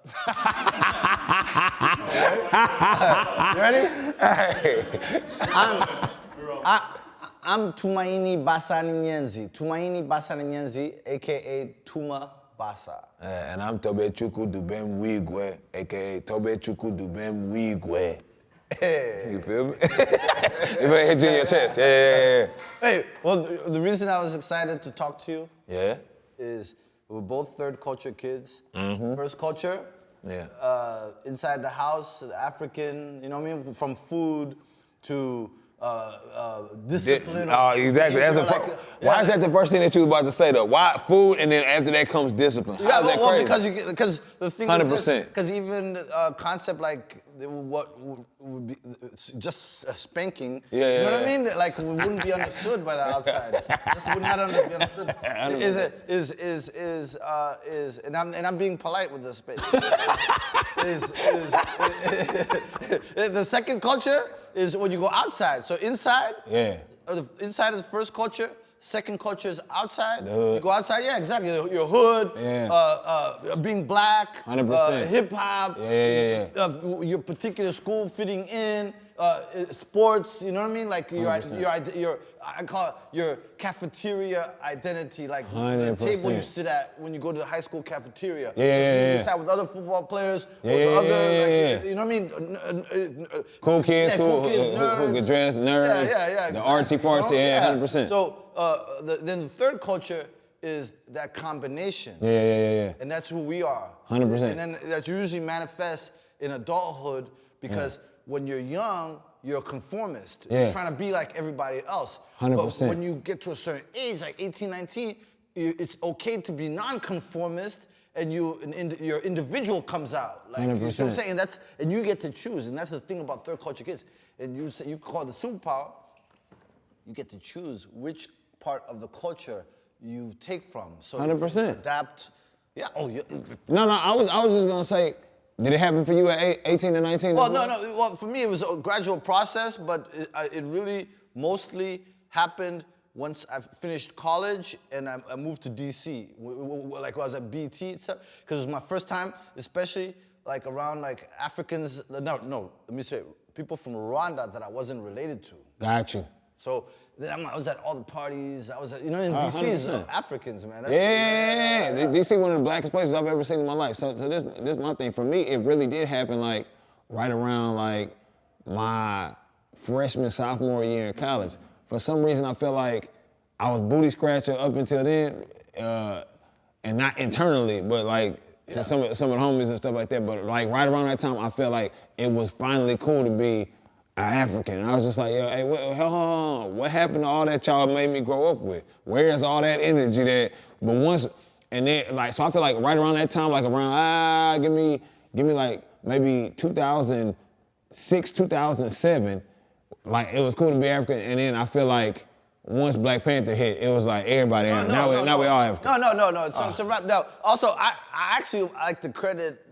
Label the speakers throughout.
Speaker 1: You ready? I'm Tumaini Basa Nyenzi, aka Tuma Basa.
Speaker 2: And I'm Tobe Nwigwe, aka Tobe Nwigwe.
Speaker 1: Hey.
Speaker 2: You feel me? You better hit you in your chest. Yeah.
Speaker 1: Hey, well, the reason I was excited to talk to you is we're both third culture kids.
Speaker 2: Mm-hmm.
Speaker 1: First culture, inside the house, African, you know what I mean? From food to discipline.
Speaker 2: Exactly. Why is that the first thing that you were about to say though? Why food and then after that comes discipline? How is that crazy?
Speaker 1: Because the thing
Speaker 2: 100%.
Speaker 1: Because even concept like what would be just spanking, you know what I mean? Like wouldn't be understood by the outside. Just would not be understood. And I'm being polite with this. The second culture is when you go outside. So inside, inside is the first culture. Second culture is outside. You go outside, exactly. Your hood, being black,
Speaker 2: 100%.
Speaker 1: hip hop, your particular school fitting in, sports. You know what I mean? Like your I call it your cafeteria identity, like
Speaker 2: 100%.
Speaker 1: the table you sit at when you go to the high school cafeteria.
Speaker 2: You
Speaker 1: sat with other football players, or the other, you know what I mean?
Speaker 2: Cool kids,
Speaker 1: nerds.
Speaker 2: Who get dressed, nerds,
Speaker 1: exactly.
Speaker 2: the artsy-fartsy, 100%.
Speaker 1: So then the third culture is that combination. And that's who we are.
Speaker 2: 100%.
Speaker 1: And then that usually manifests in adulthood because when you're young, you're a conformist. You're trying to be like everybody else.
Speaker 2: 100%.
Speaker 1: But when you get to a certain age, like 18, 19, it's okay to be non-conformist and your individual comes out. Like,
Speaker 2: 100%.
Speaker 1: You see what I'm saying? And you get to choose. And that's the thing about third culture kids. And you call it the superpower. You get to choose which part of the culture you take from. So
Speaker 2: 100%.
Speaker 1: You adapt. Yeah.
Speaker 2: No, I was just gonna say, did it happen for you at 18 and 19?
Speaker 1: Well, no. Well, for me, it was a gradual process, but it really mostly happened once I finished college and I moved to DC. Like I was at BT, because it was my first time, especially like around like Africans. No. Let me say, people from Rwanda that I wasn't related to.
Speaker 2: Got you.
Speaker 1: So then I was at all the parties. I was at, in DC is Africans, man. That's,
Speaker 2: DC one of the blackest places I've ever seen in my life. So this is my thing. For me, it really did happen like right around like my freshman, sophomore year in college. For some reason, I felt like I was booty scratcher up until then, and not internally, but like to some of the homies and stuff like that. But like right around that time, I felt like it was finally cool to be African. And I was just like, yo, hey, what happened to all that y'all made me grow up with? Where's all that energy that, but once, and then like, so I feel like right around that time, like around, give me like maybe 2006, 2007, like it was cool to be African. And then I feel like once Black Panther hit, it was like everybody, now we all African.
Speaker 1: No, it's a wrap. Now, also, I actually like to credit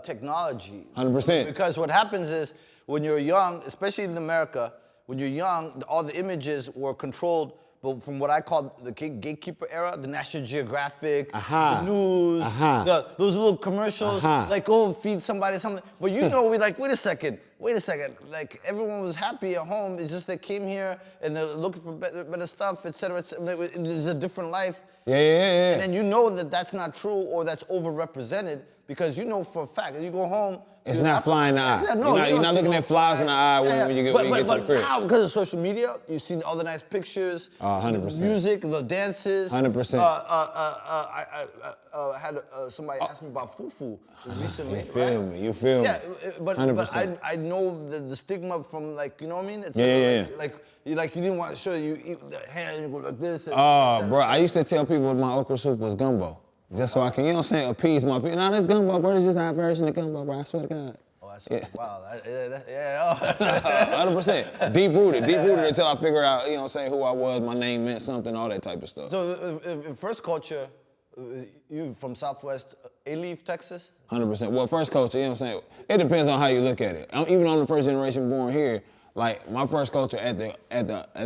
Speaker 1: technology.
Speaker 2: 100%.
Speaker 1: Because what happens is, when you're young, especially in America, when you're young, all the images were controlled from what I call the gatekeeper era, the National Geographic, the news, those little commercials, like, feed somebody something. But we're like, wait a second. Like, everyone was happy at home. It's just they came here and they're looking for better stuff, et cetera. There's a different life. And then that's not true or that's overrepresented because for a fact that you go home.
Speaker 2: It's not flying in the eye. You're not looking at flies in the eye when you get to the crib.
Speaker 1: Now, because of social media, you see all the nice pictures,
Speaker 2: 100%.
Speaker 1: The music, the dances.
Speaker 2: 100%.
Speaker 1: I had somebody ask me about fufu recently.
Speaker 2: You feel me.
Speaker 1: Yeah, but
Speaker 2: 100%.
Speaker 1: I know the stigma from like, you know what I mean? It's like you didn't want to show you eat the hand and you go like this.
Speaker 2: Bro, I used to tell people my okra soup was gumbo. Just so I can, appease my people. No, that's gumbo, bro. This is our version of gumbo, bro. I swear to God.
Speaker 1: Oh, that's wow.
Speaker 2: 100%. Deep rooted until I figure out, who I was, my name meant something, all that type of stuff.
Speaker 1: So in first culture, you from Southwest Alief, Texas?
Speaker 2: 100%. Well, first culture, it depends on how you look at it. Even on the first generation born here, like my first culture at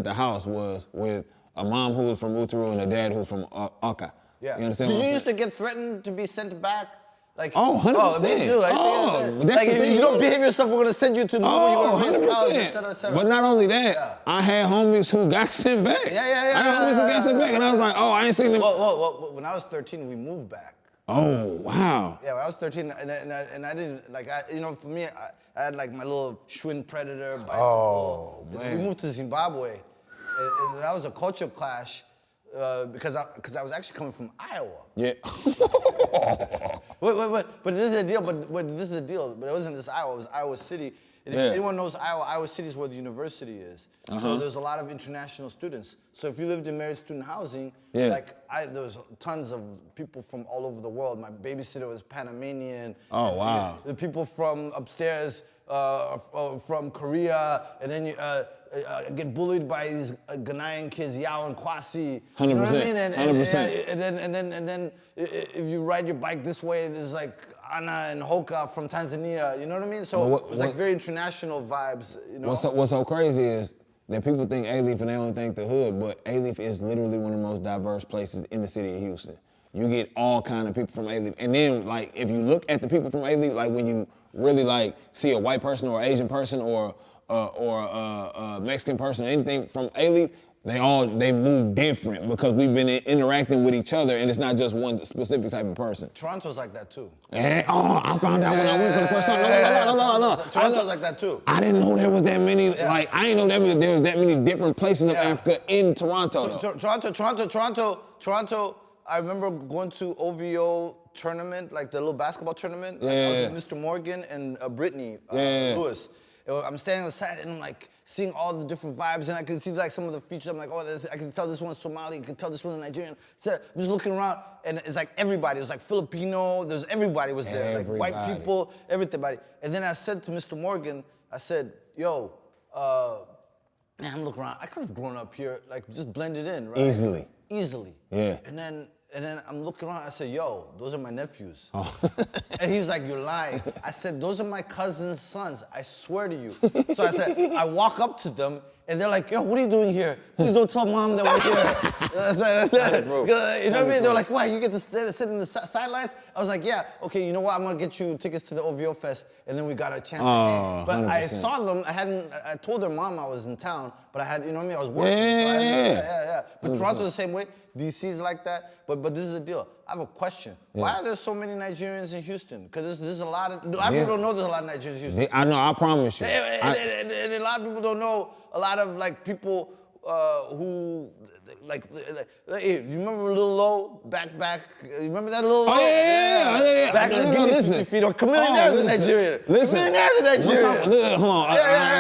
Speaker 2: the house was with a mom who was from Uturu and a dad who was from Aka.
Speaker 1: Yeah.
Speaker 2: You understand
Speaker 1: Did
Speaker 2: what
Speaker 1: you
Speaker 2: I'm
Speaker 1: used to get threatened to be sent back? Like,
Speaker 2: 100%.
Speaker 1: Me too. Like, if you don't behave yourself, we're gonna send you to Norway, you're gonna raise cows, et cetera, et cetera.
Speaker 2: But not only that, I had homies who got sent back.
Speaker 1: Yeah.
Speaker 2: I had homies who got sent back, and I was like, I ain't seen them.
Speaker 1: Well, when I was 13, we moved back.
Speaker 2: Oh, wow.
Speaker 1: Yeah, when I was 13, and I didn't, like, for me, I had like my little Schwinn Predator bicycle.
Speaker 2: Oh, man.
Speaker 1: We moved to Zimbabwe. And that was a culture clash because I was actually coming from Iowa.
Speaker 2: Yeah.
Speaker 1: But this is the deal. But this is the deal. But it wasn't just Iowa. It was Iowa City. And if anyone knows Iowa City is where the university is. So there's a lot of international students. So if you lived in married student housing, there was tons of people from all over the world. My babysitter was Panamanian.
Speaker 2: Oh, wow.
Speaker 1: The people from upstairs from Korea, and then you get bullied by these Ghanaian kids, Yao and Kwasi.
Speaker 2: 100%.
Speaker 1: You know what I mean?
Speaker 2: 100%.
Speaker 1: And then if you ride your bike this way, there's like Anna and Hoka from Tanzania. You know what I mean? So it was like very international vibes. You know.
Speaker 2: What's so crazy is that people think A-Leaf and they only think the hood, but A-Leaf is literally one of the most diverse places in the city of Houston. You get all kind of people from A-Leaf. And then, like, if you look at the people from A-Leaf, like when you really like see a white person or Asian person or a Mexican person or anything from A-Leaf, they move different because we've been interacting with each other and it's not just one specific type of person.
Speaker 1: Toronto's like that too.
Speaker 2: I found out when I went for the first time. No.
Speaker 1: Toronto's like that too.
Speaker 2: I didn't know there was that many, I didn't know there was that many different places of Africa in Toronto.
Speaker 1: Toronto, I remember going to OVO tournament, like the little basketball tournament. I was with Mr. Morgan and Brittany Lewis. I'm standing on the side and I'm like seeing all the different vibes and I can see like some of the features. I'm like, I can tell this one's Somali, I can tell this one's Nigerian. So I'm just looking around and it's like everybody. It was like Filipino, everybody was there. Like white people, everybody. And then I said to Mr. Morgan, I said, yo, man, I'm looking around. I could have grown up here, like just blended in, right? Easily. Yeah. And then I'm looking around, I said, yo, those are my nephews. And he was like, you're lying. I said, those are my cousin's sons, I swear to you. So I said, I walk up to them, and they're like, yo, what are you doing here? Please don't tell mom that we're here. I said, you know what I mean? They're like, why, you get to sit in the sidelines? I was like, yeah, okay, you know what, I'm gonna get you tickets to the OVO Fest, and then we got a chance to hang. But 100%. I saw them, I told their mom I was in town, but I had, you know what I mean, I was working. But Toronto's the same way. DC's like that, but this is the deal. I have a question. Why are there so many Nigerians in Houston? Because there's a lot of people don't know there's a lot of Nigerians in Houston.
Speaker 2: I know, I promise you.
Speaker 1: And a lot of people don't know a lot of like people who like you remember Lil Low back? You remember that Lil Low?
Speaker 2: Yeah.
Speaker 1: Back in the Give Me 50 Feet or Chameleonaires in Nigeria. Chameleonaires in Nigeria.
Speaker 2: Hold on.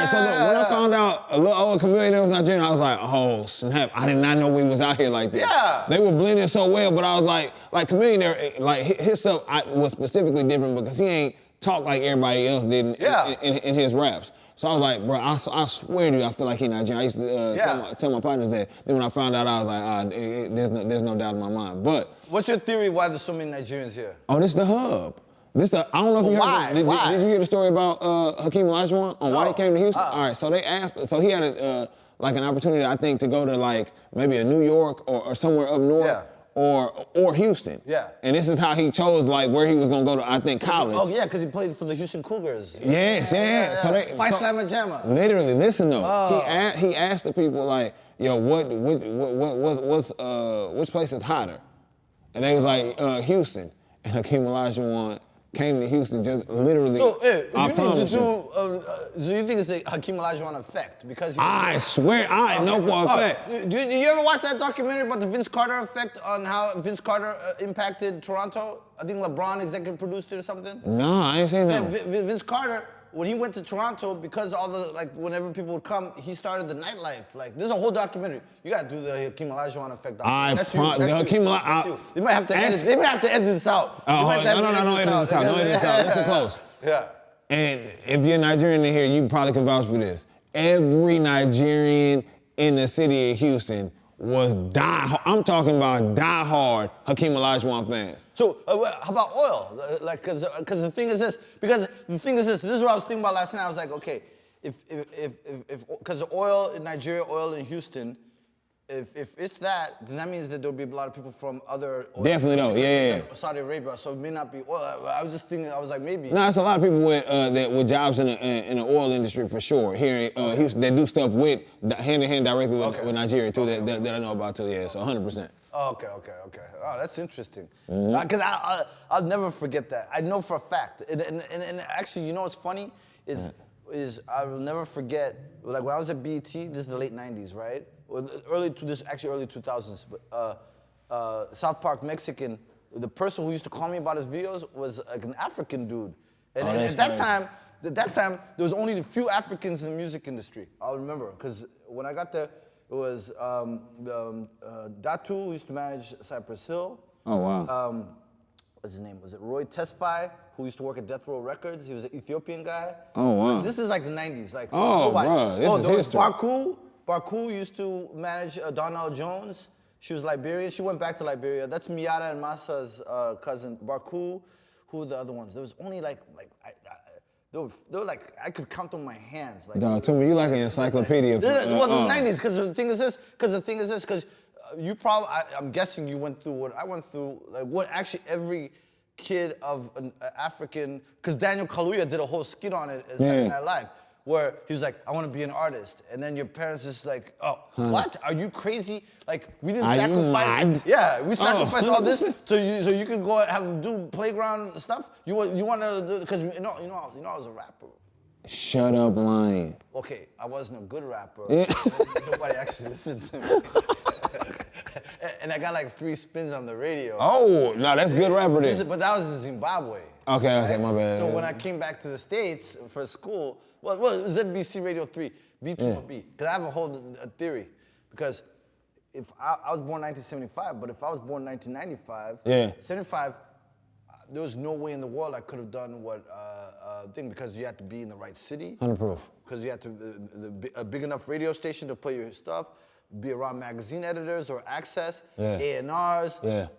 Speaker 2: So when I found out Lil O and Chameleonaires was Nigerian, I was like, oh snap! I did not know we was out here like this.
Speaker 1: Yeah.
Speaker 2: They were blending so well, but I was like Chameleonaire, like his stuff was specifically different because he ain't talk like everybody else did in his raps. So I was like, bro, I swear to you, I feel like he Nigerian. I used to tell my partners that. Then when I found out, I was like, there's no doubt in my mind. But
Speaker 1: what's your theory why there's so many Nigerians here?
Speaker 2: Oh, this is the hub. I don't know if you heard. Did you hear the story about Hakeem Olajuwon on why he came to Houston? All right, so they asked. So he had like an opportunity, I think, to go to like maybe a New York or somewhere up north. Yeah. Or Houston. Yeah. And this is how he chose like where he was gonna go to, I think, college.
Speaker 1: Oh yeah, because he played for the Houston Cougars.
Speaker 2: Yes. So they
Speaker 1: Fight Slammer Jammer.
Speaker 2: Literally, listen though. He asked the people like, yo, which place is hotter? And they was like, Houston. And Hakeem Olajuwon came to Houston just literally. So,
Speaker 1: so you think it's a Hakeem Olajuwon effect? Because
Speaker 2: I swear, I know for a fact.
Speaker 1: Do you ever watch that documentary about the Vince Carter effect on how Vince Carter impacted Toronto? I think LeBron executive produced it or something.
Speaker 2: No, I ain't seen that.
Speaker 1: Vince Carter, when he went to Toronto, because all the, like, whenever people would come, he started the nightlife. Like, there's a whole documentary. You gotta do the Hakeem Olajuwon effect documentary. That's you. You might have to edit. They might have to edit this out.
Speaker 2: No, edit this out. Don't edit this out. Listen close.
Speaker 1: Yeah.
Speaker 2: And if you're Nigerian in here, you probably can vouch for this. Every Nigerian in the city of Houston was I'm talking about die-hard Hakeem Olajuwon fans.
Speaker 1: So how about oil? Like, cause the thing is this. This is what I was thinking about last night. I was like, okay, if because oil in Nigeria, oil in Houston, if it's that, then that means that there'll be a lot of people from other
Speaker 2: Definitely though, yeah.
Speaker 1: like Saudi Arabia. So it may not be oil. I was just thinking, I was like, maybe.
Speaker 2: No, it's a lot of people with jobs in the oil industry for sure. Here in Houston, they do stuff with hand in hand directly with Nigeria too. That I know about too. Yeah, so 100%.
Speaker 1: Oh, okay. Oh, that's interesting. Because I'll never forget that. I know for a fact. And actually, you know what's funny is I will never forget. Like when I was at BET, this is the late '90s, right? Early 2000s. But South Park Mexican. The person who used to call me about his videos was like an African dude. And at that time, there was only a few Africans in the music industry. I'll remember, because when I got there, it was Datu, who used to manage Cypress Hill.
Speaker 2: Oh, wow.
Speaker 1: What's his name? Was it Roy Tesfaye, who used to work at Death Row Records? He was an Ethiopian guy.
Speaker 2: Oh, wow.
Speaker 1: This is like the 90s. Like,
Speaker 2: oh, bro, this is history.
Speaker 1: Barku used to manage Donnell Jones. She was Liberian. She went back to Liberia. That's Miata and Masa's cousin. Barku, who were the other ones? There was only they were like, I could count on my hands. Like,
Speaker 2: dog, to me, you like an encyclopedia.
Speaker 1: Well, the 90s, because the thing is this, because you probably, I'm guessing you went through what I went through, like what actually every kid of an African, because Daniel Kaluuya did a whole skit on it, Saturday Night Live, where he was like, I want to be an artist. And then your parents just like, oh, what? Are you crazy? Like, we didn't sacrifice. Yeah, we sacrificed all this so you can go do playground stuff. You want to do, because you know I was a rapper.
Speaker 2: Shut up lying.
Speaker 1: Okay, I wasn't a good rapper. Nobody actually listened to me. And I got like 3 spins on the radio.
Speaker 2: Oh, no, that's good rapper then.
Speaker 1: But that was in Zimbabwe.
Speaker 2: Okay, my bad.
Speaker 1: So when I came back to the States for school, well, ZBC Radio 3, B2B, because I have a whole theory. Because if I was born 1975, but if I was born 1995, 75, there was no way in the world I could have done what thing, because you had to be in the right city.
Speaker 2: 100 proof.
Speaker 1: Because you had to a big enough radio station to play your stuff, be around magazine editors or Access, A&Rs, the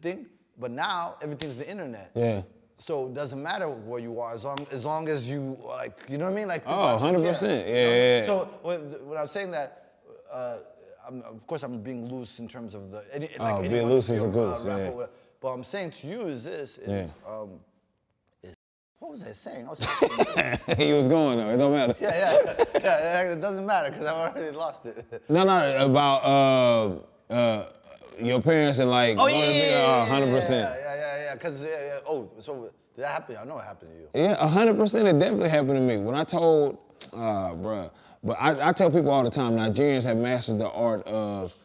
Speaker 1: thing. But now everything's the internet.
Speaker 2: Yeah. So
Speaker 1: it doesn't matter where you are, as long as you like, you know what I mean? Like,
Speaker 2: 100%. Yeah.
Speaker 1: So when I was saying that, of course I'm being loose in terms of
Speaker 2: being loose is a goose.
Speaker 1: But what I'm saying to you is this: what was I saying?
Speaker 2: He was going though. It don't matter.
Speaker 1: Yeah. It doesn't matter because I already lost it.
Speaker 2: No, about your parents and like. 100%.
Speaker 1: Yeah. Because so did that happen? I know it happened to you.
Speaker 2: Yeah, 100%. It definitely happened to me. When I told, bruh, but I tell people all the time, Nigerians have mastered the art of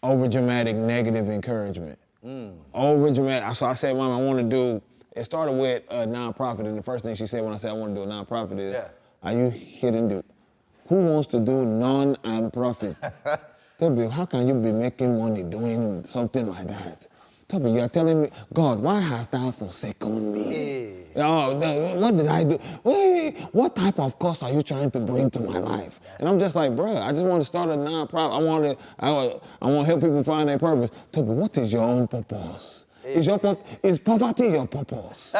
Speaker 2: over-dramatic negative encouragement. Over-dramatic. So I said, Mom, I want to do. It started with a nonprofit, and the first thing she said when I said I want to do a nonprofit is, are you hitting the? Who wants to do non-profit? Tobe, how can you be making money doing something like that? Tobe, you're telling me, God, why hast thou forsaken me? What did I do? What type of cost are you trying to bring to my life? And I'm just like, bro, I just want to start a nonprofit. I want to help people find their purpose. Tobe, what is your own purpose? Is poverty your purpose?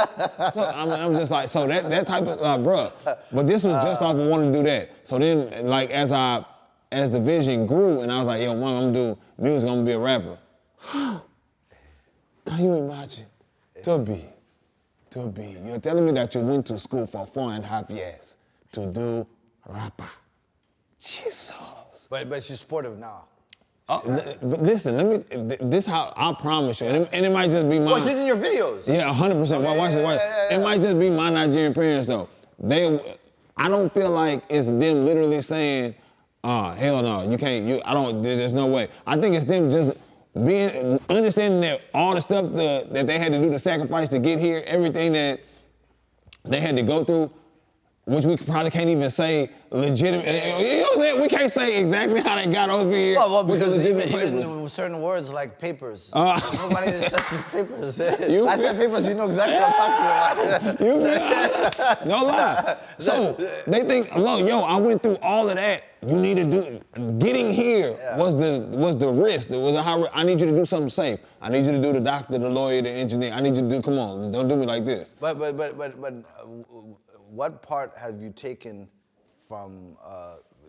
Speaker 2: So I'm just like, so that type of, bruh. But this was just off of wanting to do that. So then, like, as the vision grew, and I was like, yo, Mom, I'm gonna do music, I'm gonna be a rapper. Can you imagine? Tobe, you're telling me that you went to school for 4.5 years to do rapper. Jesus.
Speaker 1: But she's supportive now.
Speaker 2: But listen, this how I promise you, and it might just be my.
Speaker 1: Well, she's in your videos.
Speaker 2: Yeah, 100%. Watch it. It might just be my Nigerian parents though. I don't feel like it's them literally saying, hell no, you can't. There's no way. I think it's them just understanding that all the stuff that they had to do to sacrifice to get here, everything that they had to go through, which we probably can't even say legitimate. You know what I'm saying? We can't say exactly how they got over here.
Speaker 1: Well, because even certain words like papers. Nobody says papers. I said papers, you know exactly what I'm talking about.
Speaker 2: No lie. So they think, I went through all of that. You need to do, getting here was the risk. It was I need you to do something safe. I need you to do the doctor, the lawyer, the engineer. I need you to do, come on, don't do me like this.
Speaker 1: But what part have you taken from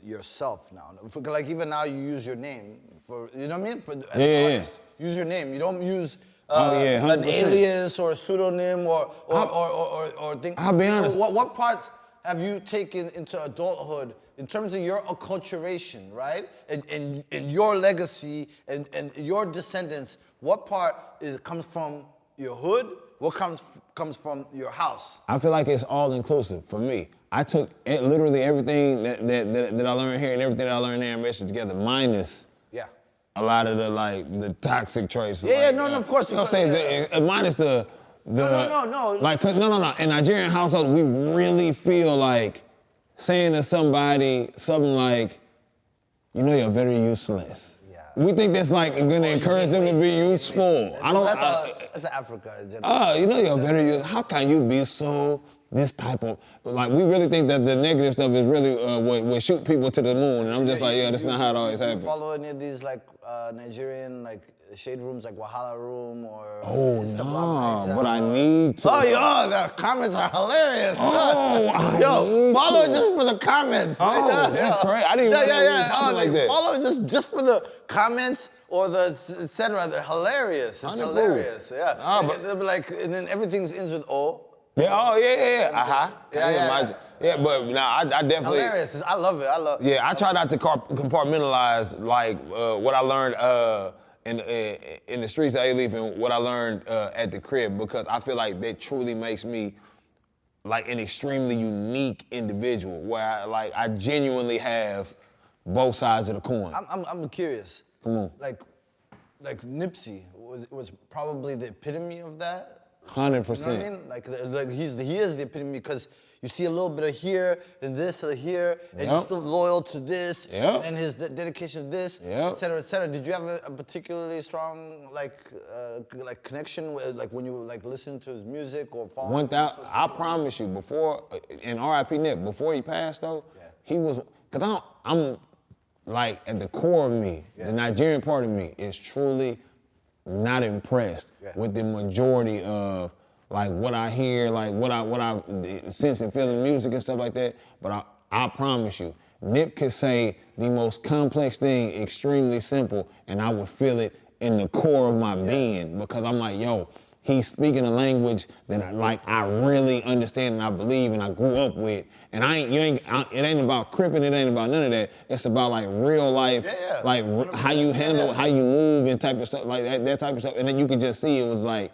Speaker 1: yourself now. Like even now you use your name for, you know what I mean? For, as
Speaker 2: Yeah,
Speaker 1: an
Speaker 2: yeah.
Speaker 1: artist. Use your name. You don't use
Speaker 2: an
Speaker 1: 100%. Alias or a pseudonym or thing.
Speaker 2: I'll be honest.
Speaker 1: What parts have you taken into adulthood in terms of your acculturation, right? And your legacy and your descendants, what part comes from your hood? What comes from your house?
Speaker 2: I feel like it's all inclusive for me. I took literally everything that I learned here and everything that I learned there and meshed it together, minus a lot of the toxic traits.
Speaker 1: Of course.
Speaker 2: You know what I'm saying? Minus the
Speaker 1: No.
Speaker 2: Like, no. In Nigerian household, we really feel like saying to somebody something like, you know, you're very useless. Yeah. We think that's like gonna encourage them to be useful.
Speaker 1: That's Africa in general.
Speaker 2: You know, you're very useful. How can you be so this type of, like, we really think that the negative stuff is really what shoot people to the moon, and I'm just like, that's not how it always happens.
Speaker 1: You follow any of these like Nigerian like shade rooms, like Wahala Room or?
Speaker 2: No, but I need to.
Speaker 1: The comments are hilarious. Follow it just for the comments.
Speaker 2: That's great. I didn't even know like that.
Speaker 1: Follow just for the comments or the etc. They're hilarious. It's hilarious. Yeah. They'll be like, and then everything ends with O.
Speaker 2: Yeah. But I definitely.
Speaker 1: It's hilarious. I love it.
Speaker 2: Yeah, I try not to compartmentalize like what I learned in the streets of A-Leaf and what I learned at the crib, because I feel like that truly makes me like an extremely unique individual where I genuinely have both sides of the coin.
Speaker 1: I'm curious.
Speaker 2: Come on.
Speaker 1: Like Nipsey was probably the epitome of that.
Speaker 2: 100%.
Speaker 1: You know what I mean? Like he is the epitome, because you see a little bit of here and this and here, and he's still loyal to this, and his dedication to this, et cetera, et cetera. Did you have a particularly strong like connection with, like when you listen to his music or follow?
Speaker 2: 1,000. I promise you, before in R.I.P. Nip, before he passed though, he was, cause I'm like at the core of me, the Nigerian part of me is truly not impressed with the majority of like what I hear, like what I sense and feel in music and stuff like that. But I promise you, Nip could say the most complex thing extremely simple, and I would feel it in the core of my being, because I'm like, yo, he's speaking a language that I really understand and I believe and I grew up with. And it ain't about cripping, it ain't about none of that. It's about like real life, like how you handle, how you move and type of stuff, like that type of stuff. And then you can just see it was like,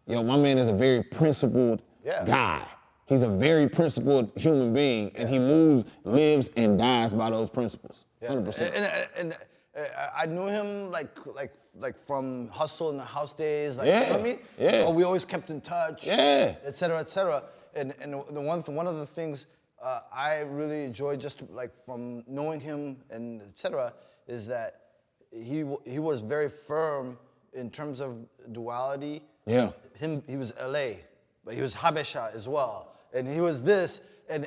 Speaker 2: yo, my man is a very principled guy. He's a very principled human being, and he moves, lives, and dies by those principles. 100%.
Speaker 1: And I knew him like from Hustle in the House days, you know what I mean?
Speaker 2: Yeah.
Speaker 1: We always kept in touch, et cetera, et cetera. And one of the things I really enjoyed just from knowing him and et cetera is that he was very firm in terms of duality. Yeah. He was LA, but he was Habesha as well, and he was this, and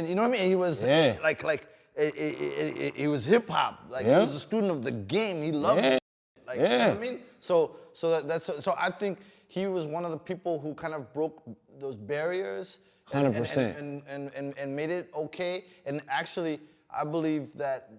Speaker 1: you know what I mean? He was he was hip hop, he was a student of the game. He loved it. You know what I mean? So I think he was one of the people who kind of broke those barriers
Speaker 2: 100%.
Speaker 1: And made it okay. And actually, I believe that,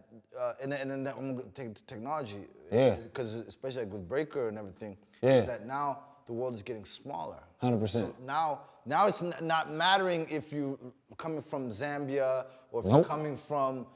Speaker 1: and then I'm gonna take it to technology, because especially with Breakr and everything, is that now the world is getting smaller.
Speaker 2: 100%.
Speaker 1: So now it's not mattering if you coming from Zambia or if you're coming from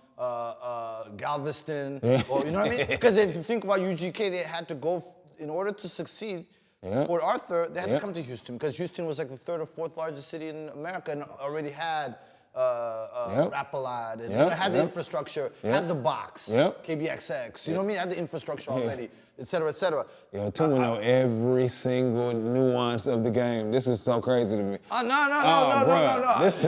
Speaker 1: Galveston, or you know what I mean? Because if you think about UGK, they had to go in order to succeed. Port Arthur, they had to come to Houston, because Houston was like the third or fourth largest city in America and already had Rap-A-Lot, and had the infrastructure, had the box, KBXX, you know what I mean? Had the infrastructure already, et cetera, et cetera.
Speaker 2: Yo, Tuma know every single nuance of the game. This is so crazy to me.
Speaker 1: No. This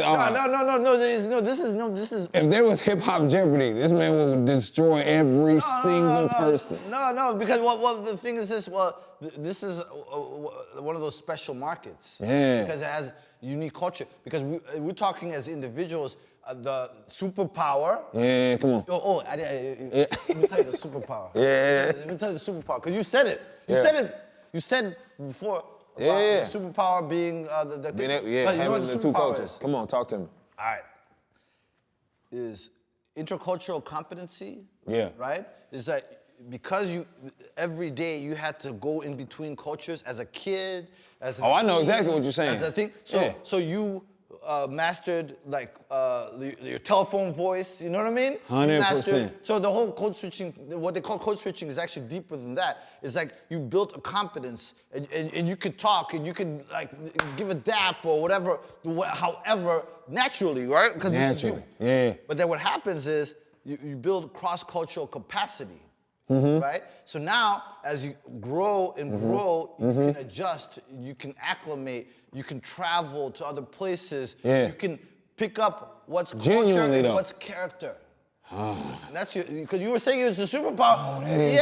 Speaker 1: is.
Speaker 2: If there was hip hop Jeopardy, this man would destroy every single person.
Speaker 1: No, because the thing is this. This is one of those special markets. Because it has unique culture. Because we're talking as individuals, the superpower.
Speaker 2: Come on.
Speaker 1: Let me tell you the superpower. Let me tell you the superpower. Because you said it. You said before about the superpower being the thing.
Speaker 2: Having the two cultures. Come on, talk to me.
Speaker 1: All right. Is intercultural competency.
Speaker 2: Yeah.
Speaker 1: Right? Is that because every day you had to go in between cultures as a kid, as a
Speaker 2: I know
Speaker 1: teen,
Speaker 2: exactly what you're saying.
Speaker 1: As a thing. So you mastered like your telephone voice, you know what I mean?
Speaker 2: 100%.
Speaker 1: So the whole code switching, what they call code switching is actually deeper than that. It's like you built a competence and you could talk and you could like give a dap or whatever, however, naturally, right? Because this is you.
Speaker 2: Yeah.
Speaker 1: But then what happens is you build cross-cultural capacity. Right? So now, as you grow and grow, you can adjust, you can acclimate, you can travel to other places, you can pick up what's culture and what's character. And that's because you were saying it's a superpower.
Speaker 2: Oh, that is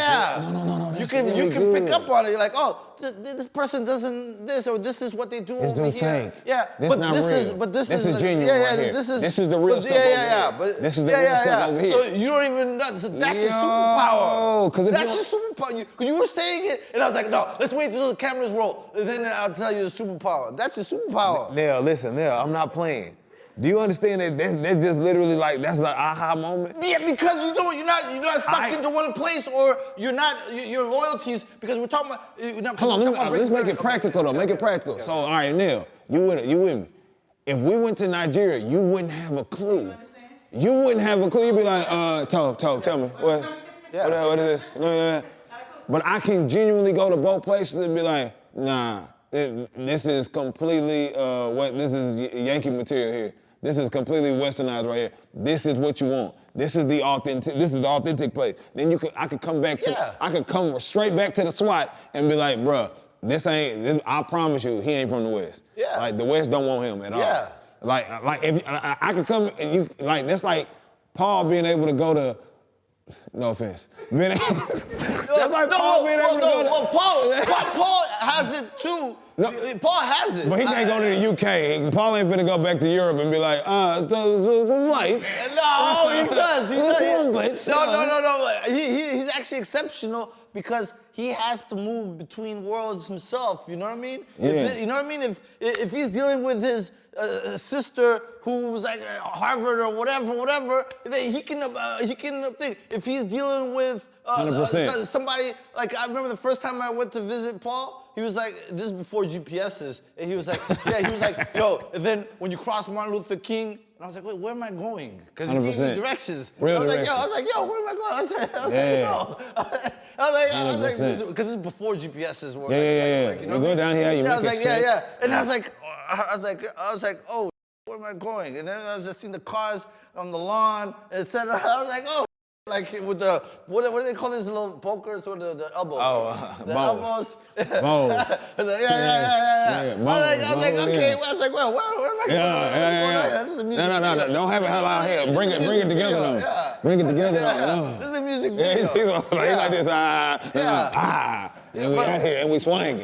Speaker 1: No.
Speaker 2: That's
Speaker 1: You can pick up on it. You're like, oh, this person doesn't this, or this is what they do over here. Yeah,
Speaker 2: this is genuine right here. This is the real stuff over here.
Speaker 1: But
Speaker 2: this is the real stuff over here.
Speaker 1: So you don't even know. So that's your superpower. That's your superpower. You were saying it, and I was like, no, let's wait till the cameras roll, and then I'll tell you the superpower. That's your superpower.
Speaker 3: Nell, listen, I'm not playing. Do you understand that that's just literally like, that's an aha moment?
Speaker 1: Yeah, because you're not stuck into one place, or you're not, your loyalties, because we're talking about,
Speaker 2: hold on, let's make it practical though, make it practical. So, all right, Nell, you with me. If we went to Nigeria, you wouldn't have a clue. You wouldn't have a clue. You'd be like, Tobe, tell me, what is this? But I can genuinely go to both places and be like, nah, this is completely, this is Yankee material here. This is completely westernized right here. This is what you want. This is the authentic place. Then I could come back I could come straight back to the SWAT and be like, bruh, I promise you, he ain't from the West.
Speaker 1: Yeah.
Speaker 2: Like the West don't want him at all.
Speaker 1: Yeah.
Speaker 2: Like if I could come and that's like Paul being able to go to, no offense. That's like Paul being able to go to.
Speaker 1: Paul has it too. No, Paul has it.
Speaker 2: But he can't go to the UK. Paul ain't finna go back to Europe and be like, whites.
Speaker 1: No, he does. No. He's actually exceptional because he has to move between worlds himself. You know what I mean?
Speaker 2: Yeah.
Speaker 1: You know what I mean? If he's dealing with his sister who's like Harvard or whatever, then he can think. If he's dealing with somebody, like I remember the first time I went to visit Paul, he was like, this is before GPSs, and he was like, yo, and then when you cross Martin Luther King, and I was like, wait, where am I going? Because he gave me directions. I was like, yo, where am I going? I was like, because this is before GPSs were.
Speaker 2: You go down here, you
Speaker 1: I was like, and I was like, oh, where am I going? And then I was just seeing the cars on the lawn, etc. I was like, oh. Like with the, what do they call these little pokers or the elbows?
Speaker 2: Oh,
Speaker 1: the
Speaker 2: elbows.
Speaker 1: Bows. I was like, okay. I was like, well, where am I going? This is music
Speaker 2: No, don't have it out here. Bring it together though. Bring it together though.
Speaker 1: This is a music video.
Speaker 2: He's like this, and we out here and we swinging,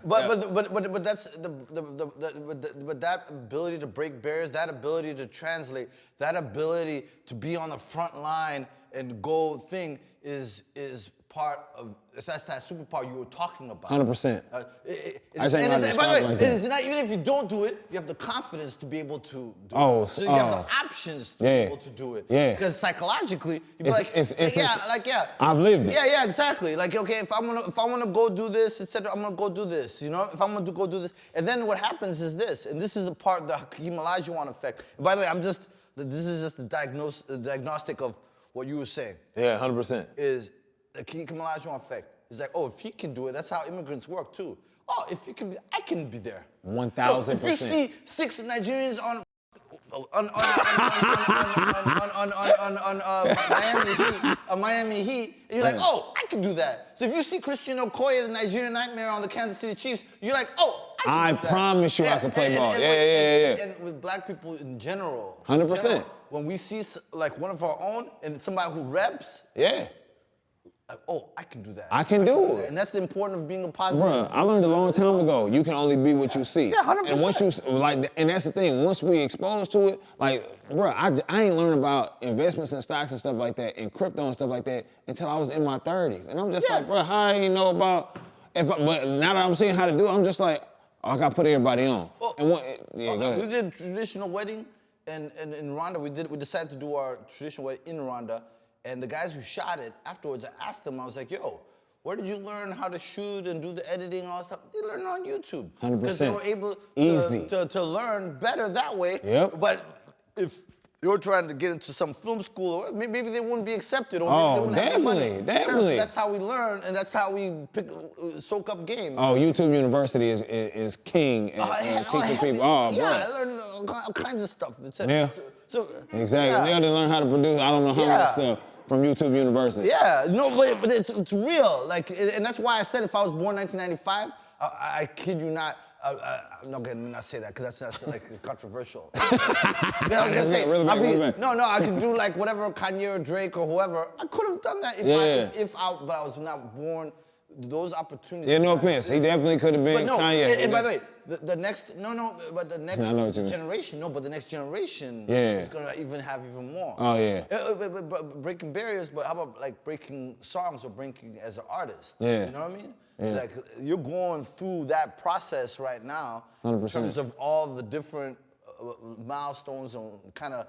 Speaker 1: But that's but that ability to break barriers, that ability to translate, that ability to be on the front line and go thing is part of that's that superpower you were talking about.
Speaker 2: 100%.
Speaker 1: By the way, it's not even if you don't do it, you have the confidence to be able to do it. So you have the options to be able to do it.
Speaker 2: Yeah.
Speaker 1: Because psychologically, you'd be
Speaker 2: I've lived it.
Speaker 1: Yeah, exactly. Like, okay, if I wanna go do this, etc., I'm gonna go do this. You know, if I'm gonna go do this, and then what happens is this, and this is the part the Hakeem Olajuwon effect. And by the way, this is just the diagnostic of what you were saying.
Speaker 3: Yeah, 100%.
Speaker 1: Is the Hakeem Olajuwon effect. It's like, oh, if he can do it, that's how immigrants work too. Oh, if you can, I can be there.
Speaker 2: 1,000%.
Speaker 1: So if you see 6 Nigerians on Miami Heat, and you're like, oh, I can do that. So if you see Christian Okoye, the Nigerian Nightmare on the Kansas City Chiefs, you're like, oh, I can do that.
Speaker 2: Promise you I can play ball.
Speaker 1: And with black people in general.
Speaker 2: 100%.
Speaker 1: When we see like one of our own and somebody who reps, like, oh, I can do that.
Speaker 2: I can do it.
Speaker 1: And that's the importance of being a positive.
Speaker 2: Bruh, I learned a long time ago, you can only be what you see.
Speaker 1: Yeah, 100%.
Speaker 2: And once and that's the thing, once we exposed to it, like, bruh, I ain't learned about investments and stocks and stuff like that, and crypto and stuff like that, until I was in my 30s. And I'm just like, bruh, how I ain't know about, but now that I'm seeing how to do it, I'm just like, oh, I gotta put everybody on.
Speaker 1: Well,
Speaker 2: and go ahead.
Speaker 1: We did a traditional wedding, and in Rwanda, we decided to do our traditional wedding in Rwanda, and the guys who shot it, afterwards, I asked them, I was like, yo, where did you learn how to shoot and do the editing and all that stuff? They learned it on YouTube.
Speaker 2: 100%.
Speaker 1: Because they were able to learn better that way.
Speaker 2: Yep.
Speaker 1: But if you're trying to get into some film school, or maybe they wouldn't be accepted, or maybe they wouldn't have the money.
Speaker 2: Definitely.
Speaker 1: So that's how we learn, and that's how we soak up game.
Speaker 2: Oh, YouTube University is king at teaching people. Oh, bro.
Speaker 1: I learned all kinds of stuff.
Speaker 2: Yeah.
Speaker 1: So
Speaker 2: exactly.
Speaker 1: Yeah.
Speaker 2: They had to learn how to produce. I don't know how much stuff from YouTube University.
Speaker 1: Yeah, no, but it's real. Like, and that's why I said if I was born 1995, I kid you not. I'm not gonna not say that because that's like controversial. I was gonna say, I could do like whatever Kanye or Drake or whoever. I could have done that but I was not born. Those opportunities.
Speaker 2: Yeah, no offense. He definitely could have been Kanye.
Speaker 1: And by the way, the next generation, but the next generation is gonna have even more.
Speaker 2: Oh yeah.
Speaker 1: But breaking barriers, but how about like breaking songs or breaking as an artist?
Speaker 2: Yeah.
Speaker 1: You know what I mean?
Speaker 2: Yeah.
Speaker 1: Like you're going through that process right now
Speaker 2: 100%.
Speaker 1: in terms of all the different milestones and kind of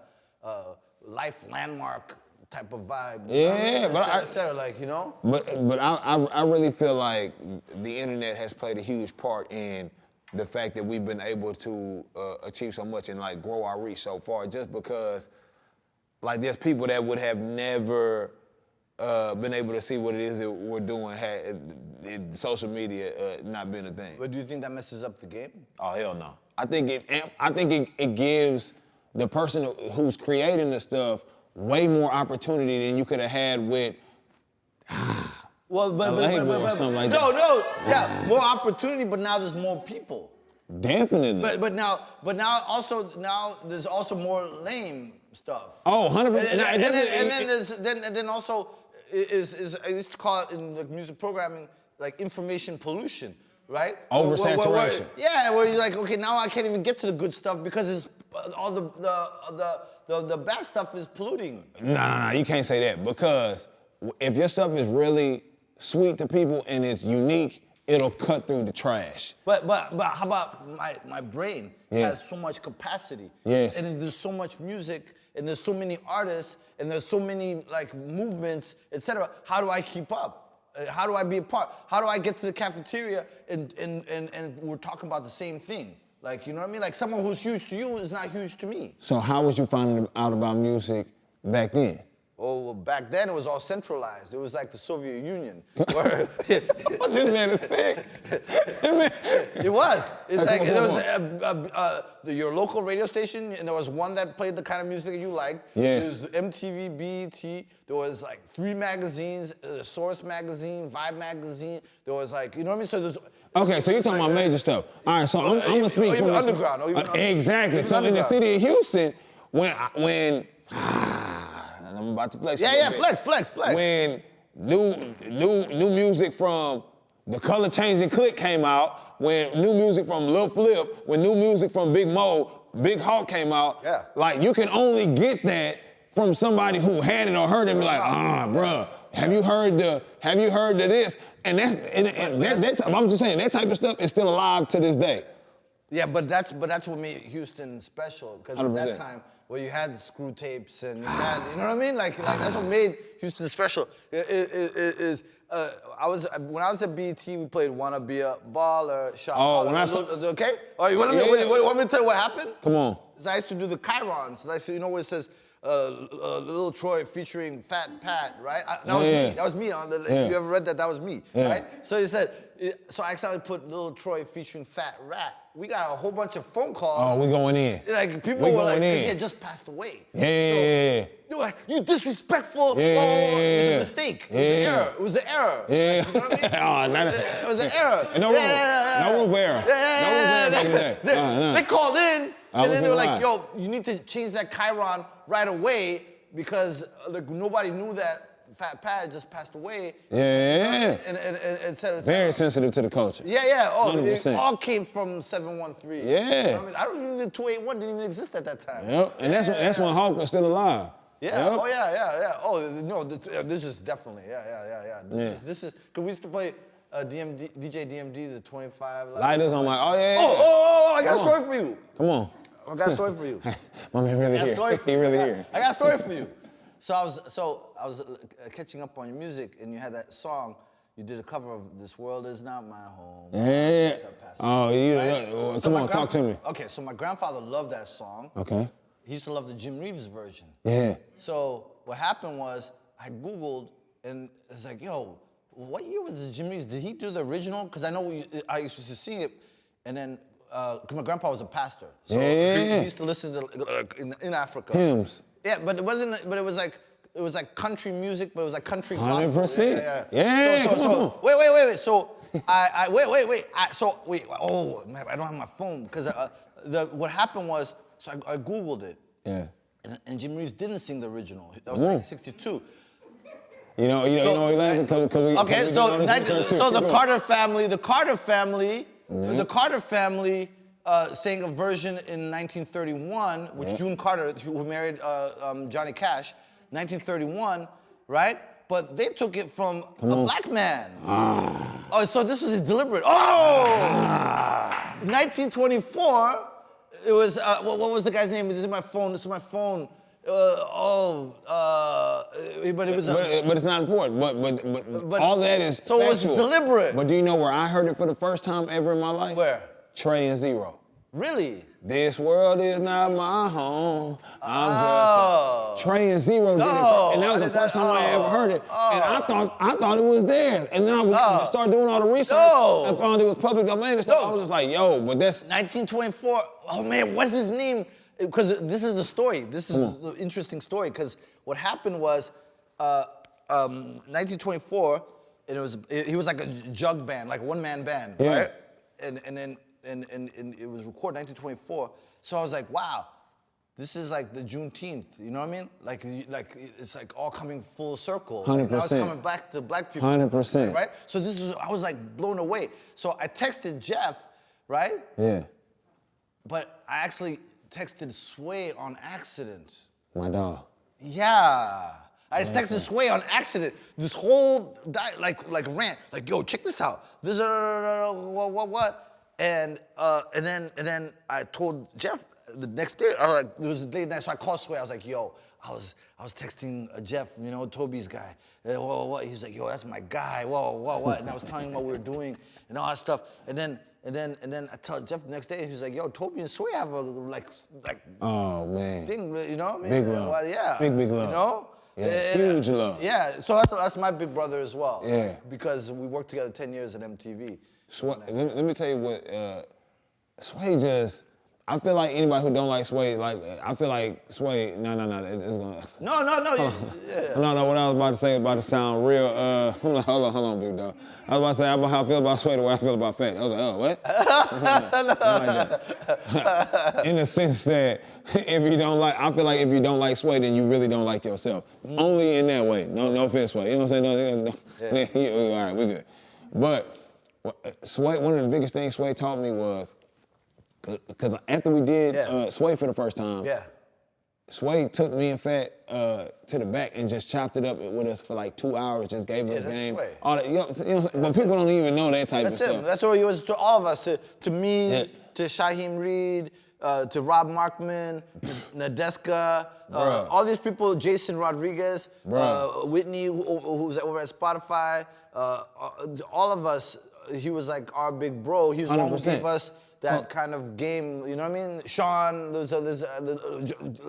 Speaker 1: life landmark type of vibe.
Speaker 2: Yeah,
Speaker 1: et cetera, like, you know?
Speaker 2: But I really feel like the internet has played a huge part in the fact that we've been able to achieve so much and like grow our reach so far, just because like there's people that would have never been able to see what it is that we're doing had social media not been a thing.
Speaker 1: But do you think that messes up the game?
Speaker 2: Oh hell no. I think it gives the person who's creating the stuff way more opportunity than you could have had with
Speaker 1: more opportunity, but now there's more people.
Speaker 2: Definitely.
Speaker 1: But now there's also more lame stuff.
Speaker 2: Oh, 100%.
Speaker 1: And then also is I used to call it in the music programming like information pollution, right?
Speaker 2: Oversaturation.
Speaker 1: Where you're like, okay, now I can't even get to the good stuff because it's all the bad stuff is polluting.
Speaker 2: Nah, you can't say that, because if your stuff is really sweet to people and it's unique, it'll cut through the trash.
Speaker 1: But how about my brain has so much capacity.
Speaker 2: Yes.
Speaker 1: And there's so much music and there's so many artists and there's so many like movements, etc. How do I keep up? How do I be a part? How do I get to the cafeteria and we're talking about the same thing? Like, you know what I mean? Like someone who's huge to you is not huge to me.
Speaker 2: So how was you finding out about music back then?
Speaker 1: Oh, well, back then it was all centralized. It was like the Soviet Union. Where
Speaker 2: this man is sick.
Speaker 1: It was. It's like there was your local radio station, and there was one that played the kind of music that you liked.
Speaker 2: Yes.
Speaker 1: There was MTV, BET. There was like 3 magazines: Source magazine, Vibe magazine. There was like, you know what I mean? So there's.
Speaker 2: Okay, so you're talking about major stuff. All right, so I'm gonna speak from
Speaker 1: underground.
Speaker 2: Exactly.
Speaker 1: Even
Speaker 2: so
Speaker 1: underground.
Speaker 2: In the city of Houston, when I'm about to flex.
Speaker 1: Flex.
Speaker 2: When new music from the Color Changing Click came out, when new music from Lil Flip, when new music from Big Mo, Big Hawk came out, like you can only get that from somebody who had it or heard it and be like, bruh, have you heard the this? And I'm just saying, that type of stuff is still alive to this day.
Speaker 1: Yeah, but that's what made Houston special, because at
Speaker 2: 100%.
Speaker 1: that time, where you had screw tapes and you had, you know what I mean? Like that's what made Houston special. When I was at BET, we played Wanna Be a Baller, Shot Caller. Okay? Oh, you want me to tell you what happened?
Speaker 2: Come on.
Speaker 1: I used to do the chyrons. Like, so you know where it says Lil Troy featuring Fat Pat, right? That was me. That was me. If you ever read that was me, right? So he said, so I accidentally put Lil Troy featuring Fat Rat. We got a whole bunch of phone calls.
Speaker 2: Oh, we going in.
Speaker 1: Like people were like, he had just passed away.
Speaker 2: Yeah.
Speaker 1: They were like, you disrespectful. It was a mistake. It was an error.
Speaker 2: Yeah.
Speaker 1: Like, you know what I mean? It was an error.
Speaker 2: No room for error. No room for error.
Speaker 1: They called in, and then they were like, yo, you need to change that chyron right away because like, nobody knew that Fat Pat just passed away.
Speaker 2: Yeah.
Speaker 1: And et cetera.
Speaker 2: Very sensitive to the culture.
Speaker 1: Yeah. Oh,
Speaker 2: 100%.
Speaker 1: it all came from 713.
Speaker 2: Yeah.
Speaker 1: You know what I mean? I don't even think 281 didn't even exist at that time.
Speaker 2: Yep. And that's when Hawk was still alive.
Speaker 1: Yeah.
Speaker 2: Yep.
Speaker 1: Oh yeah. Oh no, this is definitely This is because we used to play DJ DMD the 25
Speaker 2: Lighters. I'm like, oh yeah.
Speaker 1: Oh, I got a story for you.
Speaker 2: Come on.
Speaker 1: I got a story for you.
Speaker 2: My man really here. He really here.
Speaker 1: I got a story for you. So I was catching up on your music, and you had that song. You did a cover of "This World Is Not My Home."
Speaker 2: Yeah. Oh,
Speaker 1: Right?
Speaker 2: come on, talk to me.
Speaker 1: Okay, so my grandfather loved that song.
Speaker 2: Okay.
Speaker 1: He used to love the Jim Reeves version.
Speaker 2: Yeah.
Speaker 1: So what happened was I Googled, and it's like, yo, what year was the Jim Reeves? Did he do the original? Because I know I used to sing it, and then, because my grandpa was a pastor. So he used to listen to, in Africa.
Speaker 2: Hymns.
Speaker 1: Yeah, but it wasn't, but it was like country music, but it was like country gospel.
Speaker 2: 100%.
Speaker 1: Yeah.
Speaker 2: Come on.
Speaker 1: So wait. So wait. Oh man, I don't have my phone because what happened was, so I Googled it.
Speaker 2: Yeah.
Speaker 1: And Jim Reeves didn't sing the original. That was 1962.
Speaker 2: You know, Elaine, because we.
Speaker 1: Okay, so the Carter family sang a version in 1931, which June Carter, who married Johnny Cash, 1931, right? But they took it from a black man. Oh, so this is deliberate. 1924, it was, what was the guy's name? This is my phone. But it was.
Speaker 2: But it's not important. But all that is.
Speaker 1: So it was deliberate.
Speaker 2: But do you know where I heard it for the first time ever in my life?
Speaker 1: Where?
Speaker 2: Trey and Zero.
Speaker 1: Really?
Speaker 2: This world is not my home. I'm just Trey and Zero did it, and that was the first time I ever heard it. And I thought it was there, and then I started doing all the research and found it was public domain and stuff. I was just like, yo, but that's
Speaker 1: 1924. Oh man, what's his name? Because this is the story. This is the interesting story. Because what happened was, 1924, and he was like a jug band, like a one-man band, right? And it was recorded 1924. So I was like, wow, this is like the Juneteenth. You know what I mean? Like it's like all coming full circle.
Speaker 2: 100%.
Speaker 1: Like now it's coming back to black people.
Speaker 2: 100%.
Speaker 1: Right? So I was like blown away. So I texted Jeff, right?
Speaker 2: Yeah.
Speaker 1: But I actually texted Sway on accident.
Speaker 2: My dog.
Speaker 1: Yeah. I just texted Sway on accident. This whole rant, like, yo, check this out. This what? And then I told Jeff the next day. I was like, it was late night, so I called Sway. I was like, yo, I was texting Jeff, you know, Toby's guy. What? He was like, yo, that's my guy. What? And I was telling him what we were doing and all that stuff. And then I tell Jeff the next day. He was like, yo, Toby and Sway have a like.
Speaker 2: Oh man.
Speaker 1: Thing, you know what I mean?
Speaker 2: Big love.
Speaker 1: Well, yeah.
Speaker 2: Big love.
Speaker 1: You know?
Speaker 2: Yeah. Huge love.
Speaker 1: Yeah. So that's my big brother as well.
Speaker 2: Yeah.
Speaker 1: Because we worked together 10 years at MTV.
Speaker 2: Sway, let me tell you what, Sway just, I feel like anybody who don't like Sway, I feel like Sway, no, it's gonna.
Speaker 1: No. Yeah.
Speaker 2: No, what I was about to say is about to sound real, hold on, big dog. I was about to say how I feel about Sway the way I feel about Fat. I was like, oh, what? In the sense that if you don't like, I feel like if you don't like Sway, then you really don't like yourself. Only in that way. No offense, Sway. You know what I'm saying? No. Yeah. All right, we good. But Sway, one of the biggest things Sway taught me was, because after we did Sway for the first time, Sway took me and Fat to the back and just chopped it up with us for like 2 hours, just gave us game.
Speaker 1: Sway.
Speaker 2: All that, but people don't even know that type of stuff.
Speaker 1: That's what he was to all of us, to me, to Shaheem Reed, to Rob Markman, Nadeska, all these people, Jason Rodriguez, Whitney, who's over at Spotify, all of us, he was like our big bro. He was the one who gave us that kind of game, you know what I mean? Sean, there's a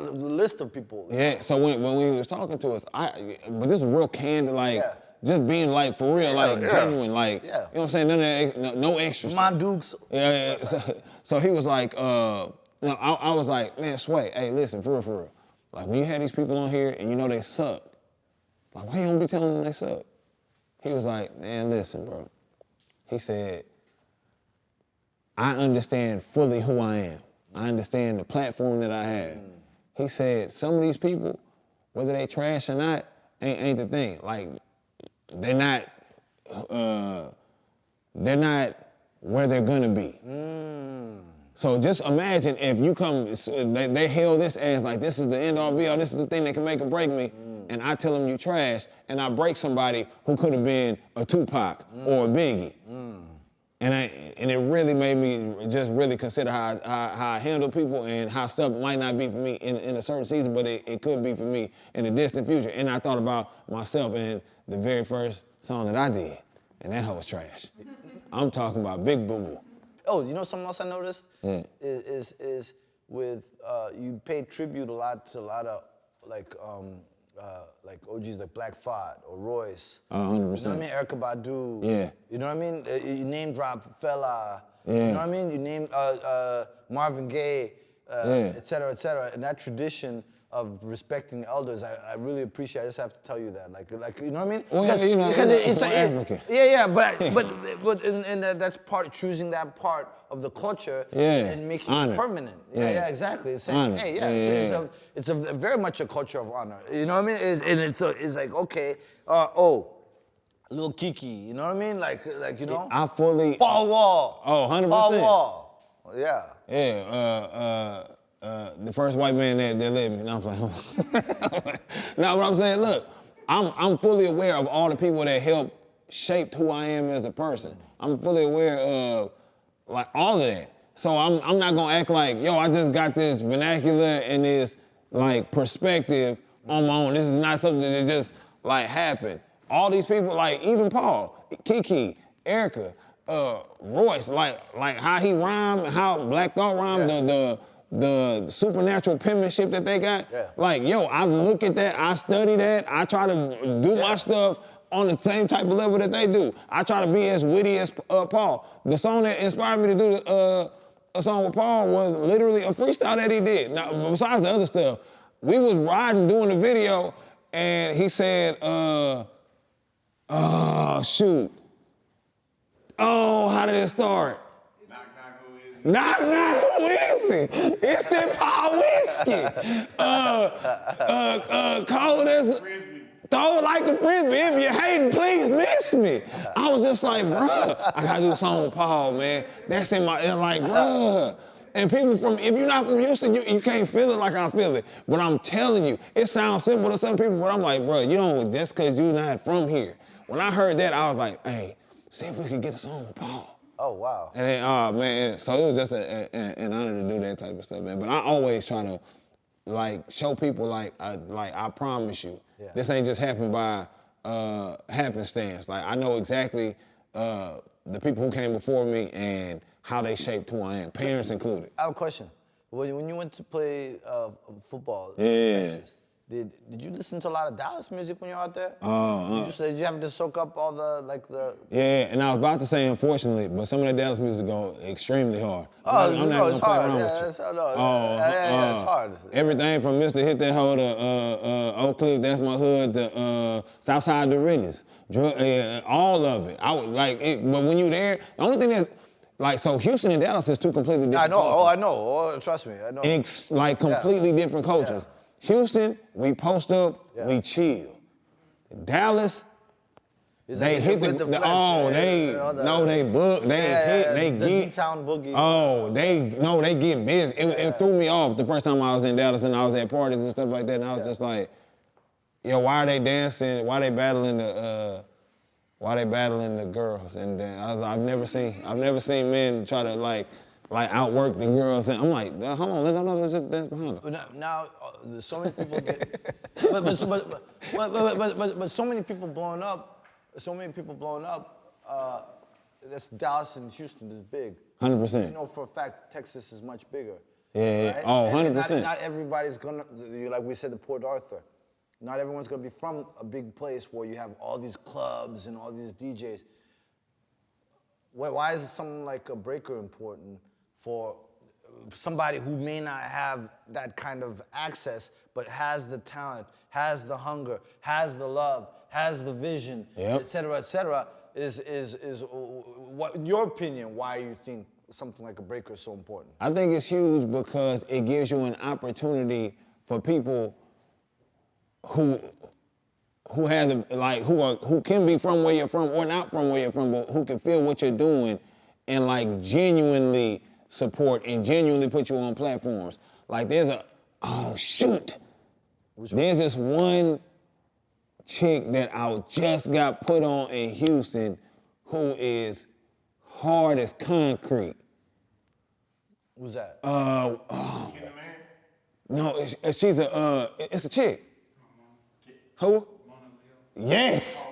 Speaker 1: list of people.
Speaker 2: Yeah, so when he was talking to us, but this is real candid, just being like, for real, genuine, you know what I'm saying? None of that, no extra stuff.
Speaker 1: My Dukes.
Speaker 2: Yeah. So he was like, I was like, man, Sway, hey, listen, for real. Like, when you have these people on here and you know they suck, like, why you don't be telling them they suck? He was like, man, listen, bro. He said, I understand fully who I am. I understand the platform that I have. He said, some of these people, whether they trash or not, ain't the thing. Like, they're not where they're gonna be. So just imagine if you come, they hail this as like, this is the end all be all, this is the thing that can make or break me, and I tell them you trash, and I break somebody who could have been a Tupac or a Biggie. And it really made me just really consider how I handle people and how stuff might not be for me in a certain season, but it could be for me in the distant future. And I thought about myself and the very first song that I did, and that hoe was trash. I'm talking about Big Boo Boo.
Speaker 1: Oh, you know something else I noticed? Is with, you paid tribute a lot to a lot of like OGs like Black Thought or Royce.
Speaker 2: 100%.
Speaker 1: You know what I mean? Erykah Badu.
Speaker 2: Yeah.
Speaker 1: You know what I mean? You name drop Fela.
Speaker 2: Yeah.
Speaker 1: You know what I mean? You name Marvin Gaye, et cetera, and that tradition of respecting elders, I really appreciate. I just have to tell you that, like you know what I mean?
Speaker 2: Well,
Speaker 1: because,
Speaker 2: you know,
Speaker 1: because it's
Speaker 2: like African.
Speaker 1: Yeah, but and that's part choosing that part of the culture and making it permanent. Yeah, exactly. It's saying, hey, it's a very much a culture of honor. You know what I mean? It's like okay, Lil Kiki. You know what I mean? Like you know.
Speaker 2: I fully.
Speaker 1: Paul Wall.
Speaker 2: Oh, 100%.
Speaker 1: Paul Wall. Yeah.
Speaker 2: Yeah. The first white man that led me. No, I'm playing. No, what I'm saying, look, I'm fully aware of all the people that helped shape who I am as a person. I'm fully aware of like all of that. So I'm not gonna act like, yo, I just got this vernacular and this like perspective on my own. This is not something that just like happened. All these people, like even Paul, Kiki, Erykah, Royce, like how he rhymed, how Black Thought rhymed, the supernatural penmanship that they got.
Speaker 1: Yeah.
Speaker 2: Like, yo, I look at that, I study that, I try to do my stuff on the same type of level that they do. I try to be as witty as Paul. The song that inspired me to do a song with Paul was literally a freestyle that he did. Now, besides the other stuff, we was riding doing the video, and he said, shoot. Oh, how did it start? Knock, knock, who is it? It's that Paul Whiskey. Cold as throw it like a frisbee. If you're hating, please miss me. I was just like, bruh, I gotta do a song with Paul, man. That's in my, like, bruh. And people from, if you're not from Houston, you can't feel it like I feel it. But I'm telling you, it sounds simple to some people, but I'm like, bruh, you don't, just cause you're not from here. When I heard that, I was like, hey, see if we can get a song with Paul.
Speaker 1: Oh, wow.
Speaker 2: And then, man, so it was just an honor to do that type of stuff, man. But I always try to, like, show people, like I promise you, this ain't just happened by happenstance. Like, I know exactly the people who came before me and how they shaped who I am, parents included.
Speaker 1: I have a question. When you went to play football
Speaker 2: Yeah.
Speaker 1: Texas, did you listen to a lot of Dallas music when you were out there? Did you have to soak up all the...
Speaker 2: Yeah, and I was about to say unfortunately, but some of that Dallas music go extremely hard.
Speaker 1: It's hard. It's hard.
Speaker 2: Everything from Mr. Hit That Hoe to Oak Cliff, That's My Hood, to Southside the Realest. All of it. I would like it, but when you there, the only thing that, like, so Houston and Dallas is two completely different cultures.
Speaker 1: I know. Trust me, I know.
Speaker 2: Completely different cultures.
Speaker 1: Yeah.
Speaker 2: Houston, we post up, we chill. Dallas, they hit the
Speaker 1: flex,
Speaker 2: they
Speaker 1: the
Speaker 2: get
Speaker 1: D-Town boogie.
Speaker 2: They get busy. It threw me off the first time I was in Dallas and I was at parties and stuff like that, and I was just like, yo, why are they dancing? Why they battling the girls? And then I've never seen men try to like outwork the girls, and I'm like, hold on, let's just dance behind them.
Speaker 1: Now, so many people get, but so many people blowing up. That's Dallas and Houston is big.
Speaker 2: 100%.
Speaker 1: You know for a fact Texas is much bigger.
Speaker 2: Yeah.
Speaker 1: Right?
Speaker 2: Oh, 100%.
Speaker 1: Not everybody's gonna, like we said, to Port Arthur. Not everyone's gonna be from a big place where you have all these clubs and all these DJs. Why is something like a Breaker important for somebody who may not have that kind of access, but has the talent, has the hunger, has the love, has the vision, et cetera, is what, in your opinion, why you think something like a Breaker is so important?
Speaker 2: I think it's huge because it gives you an opportunity for people who can be from where you're from or not from where you're from, but who can feel what you're doing and like genuinely support and genuinely put you on platforms. Like there's there's this one chick that I just got put on in Houston who is hard as concrete.
Speaker 1: Who's that?
Speaker 2: No, she's it's a chick. Who? Yes.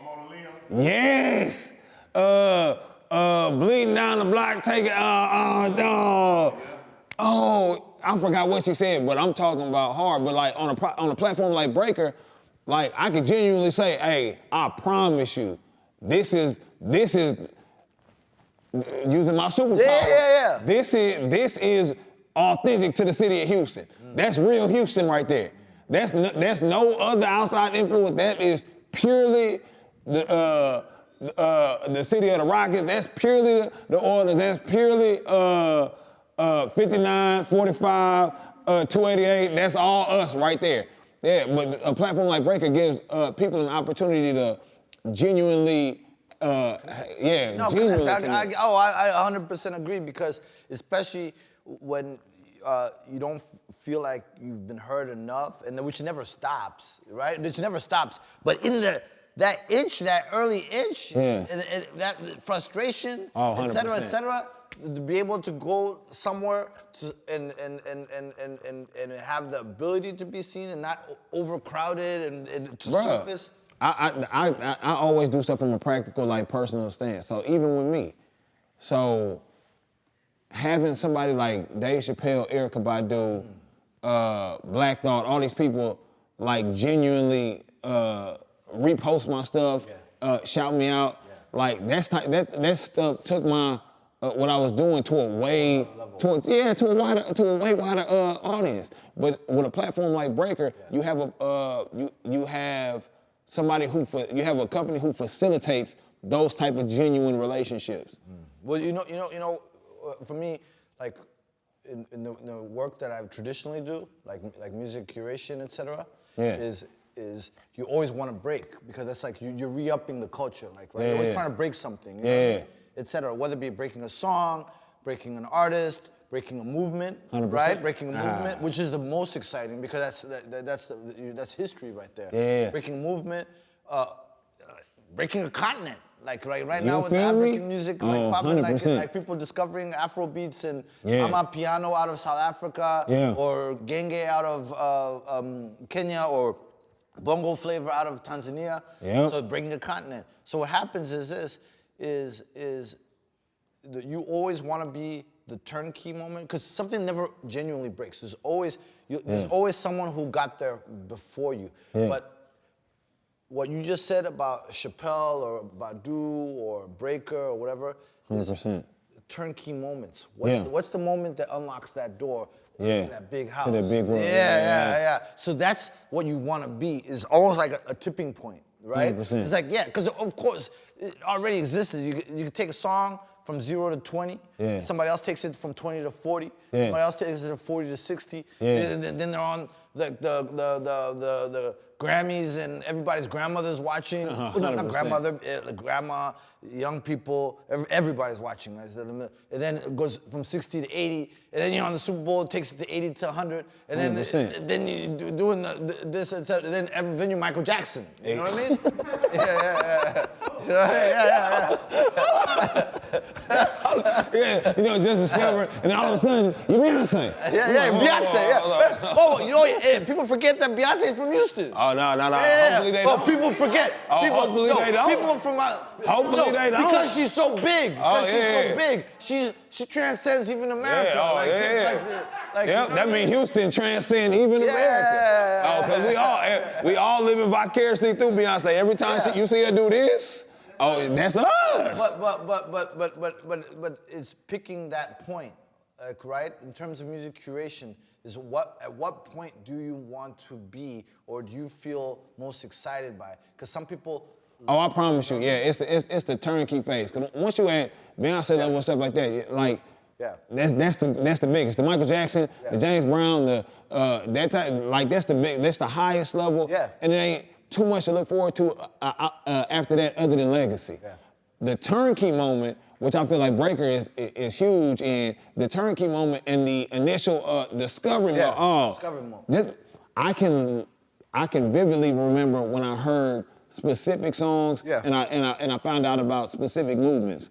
Speaker 2: Yes. Bleeding down the block, taking, oh, I forgot what she said, but I'm talking about hard. But like on a platform like Breaker, like I could genuinely say, hey, I promise you, this is using my superpower.
Speaker 1: Yeah.
Speaker 2: This is authentic to the city of Houston. That's real Houston right there. That's no other outside influence. That is purely the city of the Rockets. That's purely the Oilers. That's purely 59, 45, 288. That's all us right there. Yeah, but a platform like Breaker gives people an opportunity to genuinely, genuinely.
Speaker 1: I 100% agree, because especially when you don't feel like you've been heard enough, and which never stops, right? Which never stops. But in that early itch, and that frustration, et cetera, to be able to go somewhere and have the ability to be seen and not overcrowded and to surface.
Speaker 2: I always do stuff from a practical, like personal stance. So even with me, so having somebody like Dave Chappelle, Erykah Badu, Black Thought, all these people like genuinely repost my stuff, shout me out, like that stuff took my what I was doing to a way wider audience. But with a platform like Breaker, you have you have somebody you have a company who facilitates those type of genuine relationships.
Speaker 1: Well, for me, like in the work that I traditionally do, like music curation, etc., is you always want to break, because that's like you're re-upping the culture, like, right? You're always trying to break something, you know what I mean? Etc. Whether it be breaking a song, breaking an artist, breaking a movement,
Speaker 2: 100%.
Speaker 1: right? Breaking a movement, which is the most exciting, because that's history right there. Breaking a movement, breaking a continent. Like right now with African music, like popping, like people discovering Afro beats and Amapiano out of South Africa, or Genge out of Kenya, or Bongo Flavor out of Tanzania. So breaking a continent. So what happens is this, is that you always want to be the turnkey moment, because something never genuinely breaks. There's always someone who got there before you. But what you just said about Chappelle or Badu or Breaker or whatever,
Speaker 2: 100%.
Speaker 1: Turnkey moments. What's the moment that unlocks that door to that big house?
Speaker 2: To the big world.
Speaker 1: Yeah. So that's what you want to be, is almost like a tipping point, right?
Speaker 2: 100%.
Speaker 1: It's like, because of course, it already existed. You could take a song from 0 to 20. Somebody else takes it from 20 to 40. Somebody else takes it from 40 to 60. Then they're on the Grammys, and everybody's grandmother's watching. Not grandmother, grandma, young people, everybody's watching. And then it goes from 60 to 80, and then you're on the Super Bowl, it takes it to 80 to 100, and then you're doing this, and then you're Michael Jackson. You know what I mean?
Speaker 2: Just discovered, and all of a sudden, you're Beyonce.
Speaker 1: Beyonce, people forget that Beyonce is from Houston.
Speaker 2: Oh, no. Hopefully they don't.
Speaker 1: People forget.
Speaker 2: Hopefully they don't.
Speaker 1: People from
Speaker 2: Hopefully they don't.
Speaker 1: Because she's so big. So big. She transcends even America.
Speaker 2: That means Houston transcends even America. Because we all living vicariously through Beyonce. Every time you see her do this, that's us.
Speaker 1: But it's picking that point, like, right? In terms of music curation, is at what point do you want to be, or do you feel most excited by? Because some people.
Speaker 2: Oh, I promise you, it's the turnkey phase. Cause once you at Beyonce level and stuff like that, like. That's the biggest. The Michael Jackson, the James Brown, that type, like that's the highest level. And it ain't too much to look forward to after that, other than legacy. The turnkey moment, which I feel like Breaker is huge in, the turnkey moment and the initial discovery moment.
Speaker 1: Discovery moment.
Speaker 2: I can vividly remember when I heard specific songs and I found out about specific movements.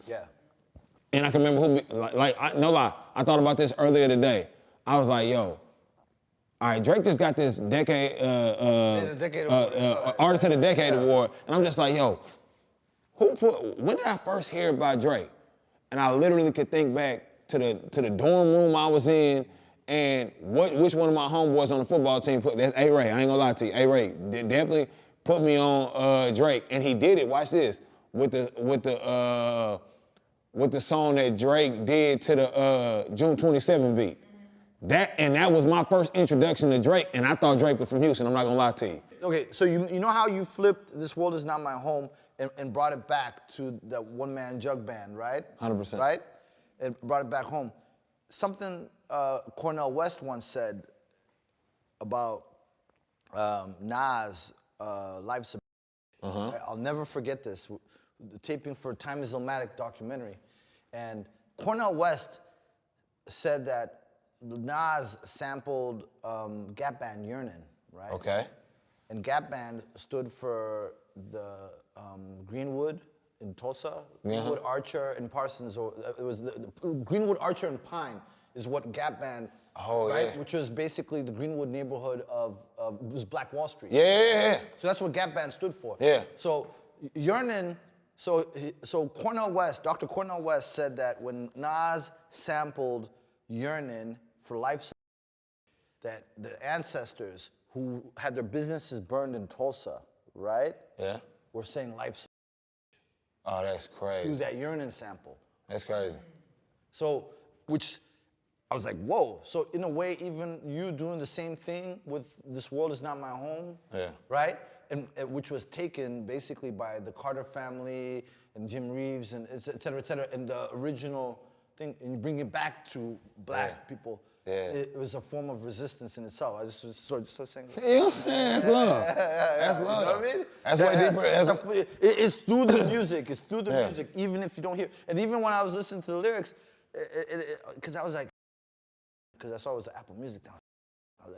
Speaker 2: And I can remember no lie, I thought about this earlier today. I was like, yo, all right, Drake just got this decade, Artist of the Decade award, and I'm just like, yo, when did I first hear about Drake? And I literally could think back to the dorm room I was in, and which one of my homeboys on the football team that's A-Ray, I ain't gonna lie to you, A-Ray definitely put me on Drake, and he did it, watch this, with the song that Drake did to the June 27 beat. That was my first introduction to Drake, and I thought Drake was from Houston, I'm not gonna lie to you.
Speaker 1: Okay, so you know how you flipped This World Is Not My Home and brought it back to that one-man jug band, right?
Speaker 2: 100%.
Speaker 1: Right? And brought it back home. Something Cornel West once said about Nas' Life's a I'll never forget this. The taping for Time Is Illmatic documentary. And Cornel West said that Nas sampled Gap Band Yearnin', right?
Speaker 2: Okay.
Speaker 1: And Gap Band stood for the Greenwood in Tulsa, Greenwood, Archer, and Parsons, or it was the Greenwood, Archer, and Pine is what Gap Band, right? Yeah. Which was basically the Greenwood neighborhood of it was Black Wall Street.
Speaker 2: Yeah.
Speaker 1: So that's what Gap Band stood for.
Speaker 2: Yeah.
Speaker 1: So Yearnin', so Cornel West, Dr. Cornel West said that when Nas sampled Yearnin' for Life's, that the ancestors who had their businesses burned in Tulsa, right?
Speaker 2: Yeah.
Speaker 1: Were saying Life's.
Speaker 2: Oh, that's crazy.
Speaker 1: Use that Yearnin' sample.
Speaker 2: That's crazy.
Speaker 1: So, which I was like, whoa. So in a way, even you doing the same thing with This World Is Not My Home, right? And which was taken basically by the Carter family and Jim Reeves and et cetera, and the original thing, and you bring it back to black people.
Speaker 2: Yeah.
Speaker 1: It was a form of resistance in itself. I just was sort of saying.
Speaker 2: You know what I'm saying? That's love. That's love.
Speaker 1: You know what I mean?
Speaker 2: That's way deeper.
Speaker 1: It's through the music. It's through the music, even if you don't hear. And even when I was listening to the lyrics, because I was like, because I saw it was Apple Music down. I was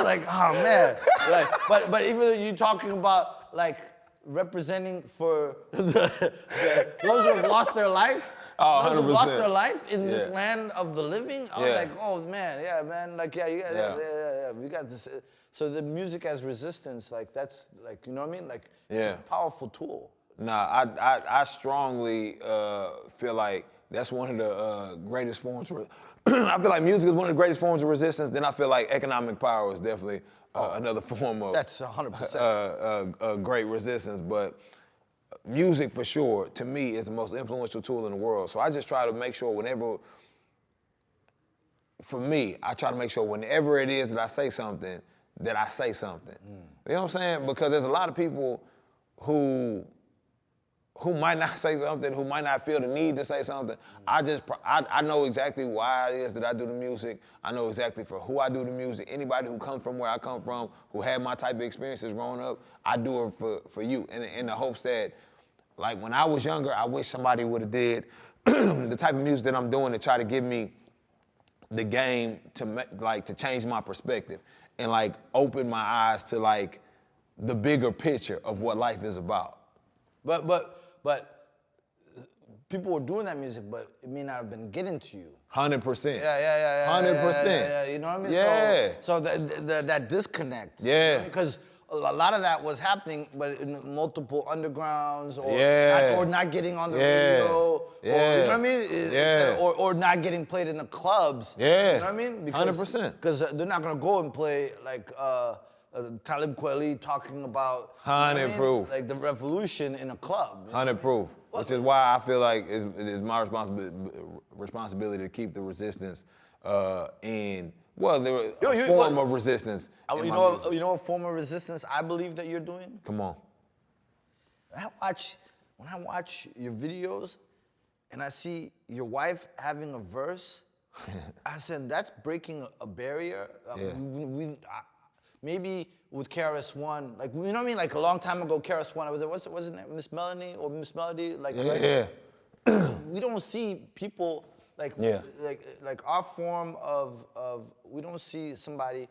Speaker 1: like, oh man. Like, but even though you're talking about like representing for those who have lost their life, those who lost their life in this land of the living, I was like, oh man, like we got this. So the music as resistance, like that's like, you know what I mean? Like it's a powerful tool.
Speaker 3: Nah, I strongly feel like that's one of the greatest forms. I feel like music is one of the greatest forms of resistance. Then I feel like economic power is definitely another form of.
Speaker 1: That's 100%.
Speaker 3: Great resistance, but music for sure, to me, is the most influential tool in the world. So I just try to make sure for me, I try to make sure whenever it is that I say something, that I say something. You know what I'm saying? Because there's a lot of people who might not say something, who might not feel the need to say something. I know exactly why it is that I do the music. I know exactly for who I do the music. Anybody who comes from where I come from, who had my type of experiences growing up, I do it for you in the hopes that, like when I was younger, I wish somebody would have did the type of music that I'm doing to try to give me the game to change my perspective and like open my eyes to like the bigger picture of what life is about.
Speaker 1: But people were doing that music, but it may not have been getting to you.
Speaker 3: 100%.
Speaker 1: Yeah.
Speaker 3: 100%.
Speaker 1: Yeah, you know what I mean?
Speaker 3: Yeah.
Speaker 1: So that disconnect.
Speaker 3: Yeah.
Speaker 1: You know, because a lot of that was happening, but in multiple undergrounds, or not getting on the radio, or you know what I mean? Or not getting played in the clubs.
Speaker 3: Yeah.
Speaker 1: You know what I mean?
Speaker 3: 100%.
Speaker 1: Because they're not gonna go and play like Talib Kweli talking about
Speaker 3: 100 proof,
Speaker 1: like the revolution in a club.
Speaker 3: 100 proof, which is why I feel like it is my responsibility to keep the resistance in. Well, there a form of resistance.
Speaker 1: You know what form of resistance I believe that you're doing?
Speaker 3: Come on.
Speaker 1: When I watch your videos, and I see your wife having a verse, I said that's breaking a barrier. Maybe with KRS-One, like, you know what I mean? Like a long time ago, KRS-One, what's her name? Miss Melanie or Miss Melody? Like, we don't see people like our form of we don't see somebody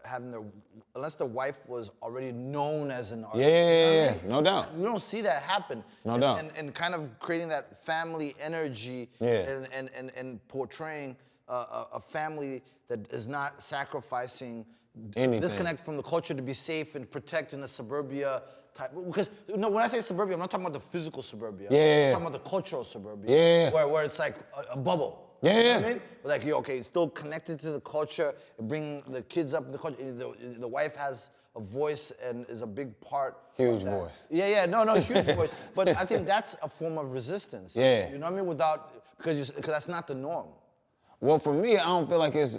Speaker 1: having unless the wife was already known as an artist.
Speaker 2: Yeah, no doubt.
Speaker 1: You don't see that happen.
Speaker 2: No doubt.
Speaker 1: And kind of creating that family energy and portraying a family that is not sacrificing
Speaker 2: anything.
Speaker 1: Disconnect from the culture to be safe and protect in the suburbia type. Because when I say suburbia, I'm not talking about the physical suburbia. I'm talking about the cultural suburbia. Where it's like a bubble. You know what I mean? Like, you're still connected to the culture, bringing the kids up in the culture. The wife has a voice and is a big part.
Speaker 2: Huge
Speaker 1: of that.
Speaker 2: voice.
Speaker 1: No, huge voice. But I think that's a form of resistance.
Speaker 2: Yeah.
Speaker 1: You know what I mean? Because that's not the norm.
Speaker 2: Well, for me, I don't feel like it's,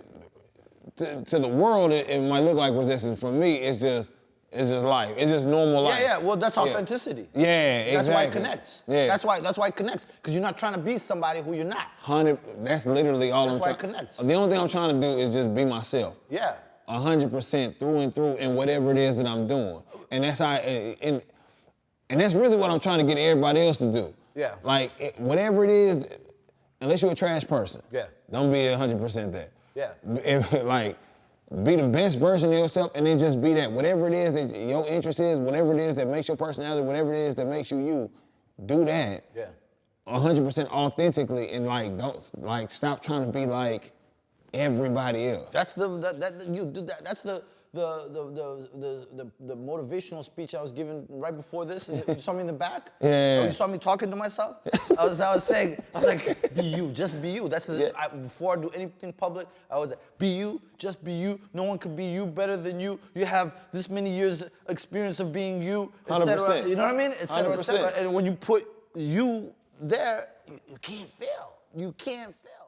Speaker 2: to the world, it might look like resistance. For me, it's just life. It's just normal life.
Speaker 1: Well, that's authenticity.
Speaker 2: Yeah,
Speaker 1: That's why it
Speaker 2: exactly.
Speaker 1: connects.
Speaker 2: Yeah.
Speaker 1: That's why it connects. Because you're not trying to be somebody who you're not.
Speaker 2: 100, that's literally all
Speaker 1: That's
Speaker 2: I'm
Speaker 1: why
Speaker 2: trying.
Speaker 1: it connects.
Speaker 2: The only thing I'm trying to do is just be myself. 100% through and through in whatever it is that I'm doing. And that's and that's really what I'm trying to get everybody else to do. Like, whatever it is, unless you're a trash person. Don't be 100% that. Like, be the best version of yourself and then just be that. Whatever it is that your interest is, whatever it is that makes your personality, whatever it is that makes you you, do that. 100% authentically and don't stop trying to be like everybody else.
Speaker 1: That's the motivational speech I was giving right before this, and you saw me in the back. You saw me talking to myself. I was saying, be you, just be you. That's before I do anything public, I was like, be you, just be you. No one could be you better than you. You have this many years experience of being you, etc. You know what I mean? Et cetera. And when you put you there, you can't fail. You can't fail.